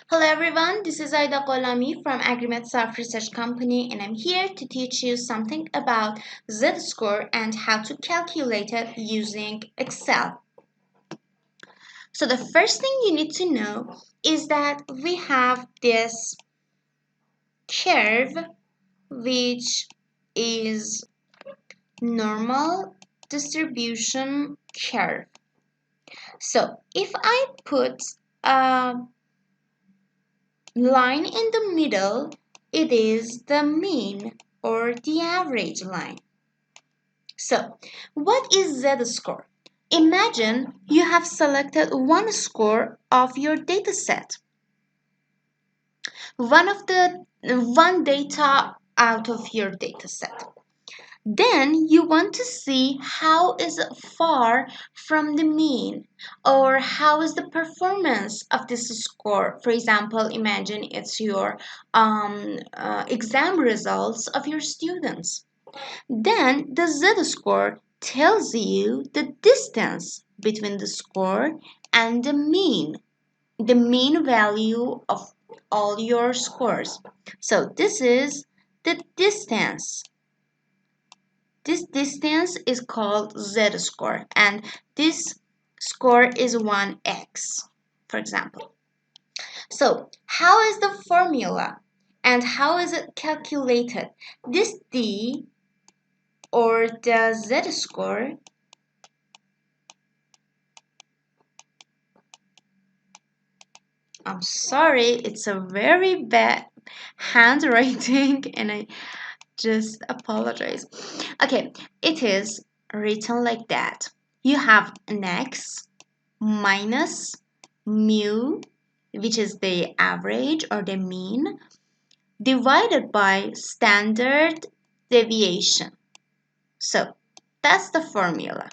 Hello everyone, this is Aida Kolami from AgriMed Self Research Company and I'm here to teach you something about Z-score and how to calculate it using Excel. So the first thing you need to know is that we have this curve which is normal distribution curve. So if I put a line in the middle, it is the mean or the average line. So, what is Z-score? Imagine you have selected one score of your dataset, one data out of your dataset. Then you want to see how is it far from the mean or how is the performance of this score. For example, imagine it's your exam results of your students. Then the Z-score tells you the distance between the score and the mean value of all your scores. So this is the distance. This distance is called Z-score and this score is 1x, for example. So how is the formula and how is it calculated? This D or the Z-score I'm sorry, it's a very bad handwriting and I just apologize. Okay, it is written like that. You have an x minus mu, which is the average or the mean, divided by standard deviation. So that's the formula.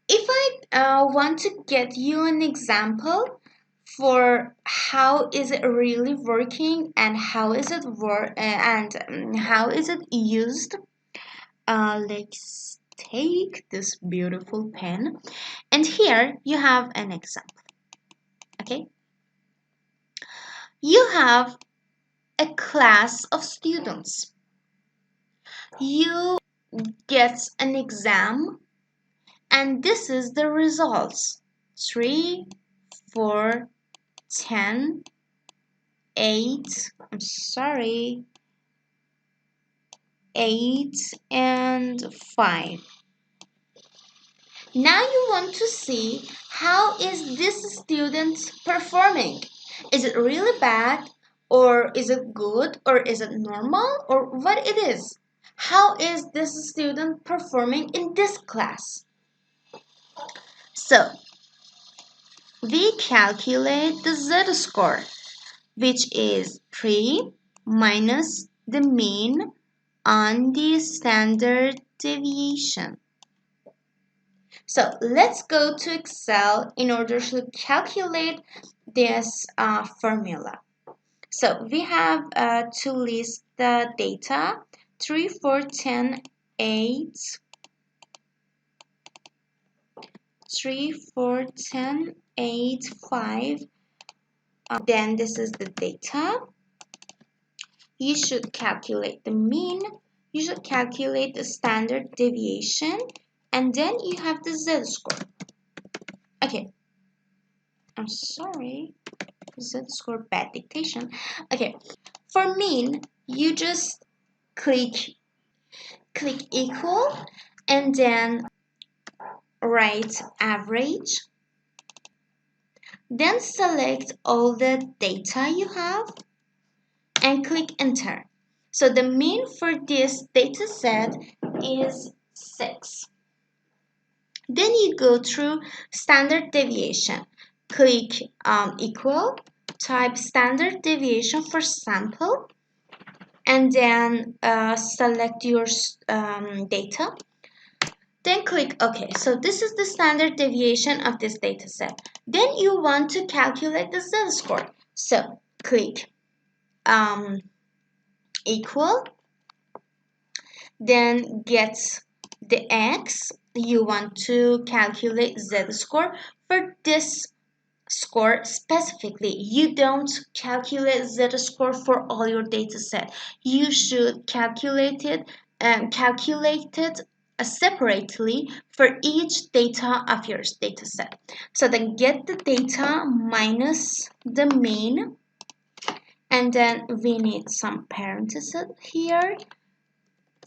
If I want to get you an example for how is it really working and how is it how is it used, let's take this beautiful pen and here you have an example. Okay, you have a class of students. You get an exam and this is the results: 3, 4, 10, 8, I'm sorry, 8 and 5. Now you want to see how is this student performing. Is it really bad or is it good or is it normal or what it is? How is this student performing in this class? So we calculate the Z-score, which is 3 minus the mean on the standard deviation. So let's go to Excel in order to calculate this formula. So we have to list the data 3, 4, 10, 8, 3, 4, 10, 8, 5. Then this is the data. You should calculate the mean. You should calculate the standard deviation. And then you have the Z-score. Okay, I'm sorry. Z-score bad dictation. Okay, for mean, you just click equal and then write average. Then select all the data you have and click enter. So the mean for this data set is 6. Then you go through standard deviation. Click equal, type standard deviation for sample, and then select your data. Then click OK. So this is the standard deviation of this data set. Then you want to calculate the Z-score. So click equal, then get the X. You want to calculate Z-score for this score specifically. You don't calculate z-score for all your data set. You should calculate it separately for each data of your data set. So then get the data minus the mean, and then we need some parentheses here,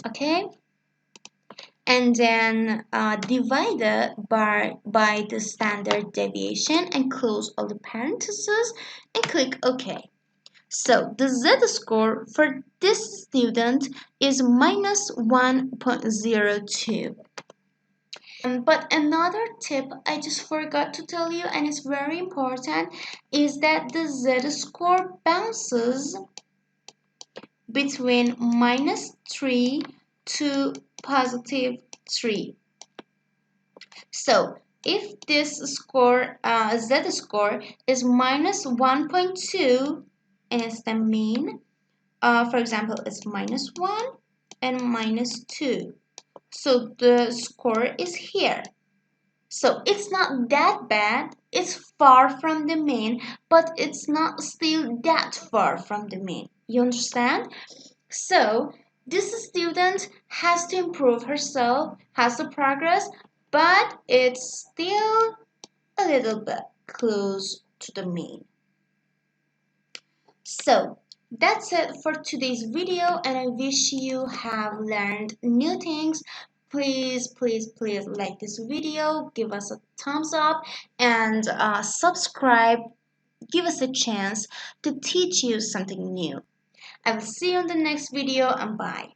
okay, and then divide it by the standard deviation and close all the parentheses and click OK. So the z-score for this student is minus 1.02. But another tip I just forgot to tell you, and it's very important, is that the z-score bounces between -3 to +3. So if this score, z-score, is minus 1.2 and it's the mean, for example, it's -1 and -2. So the score is here. So it's not that bad. It's far from the mean, but it's not still that far from the mean. You understand? So this student has to improve herself, has to progress, but it's still a little bit close to the mean. So that's it for today's video, and I wish you have learned new things. Please like this video, give us a thumbs up, and subscribe. Give us a chance to teach you something new. I will see you in the next video, and bye.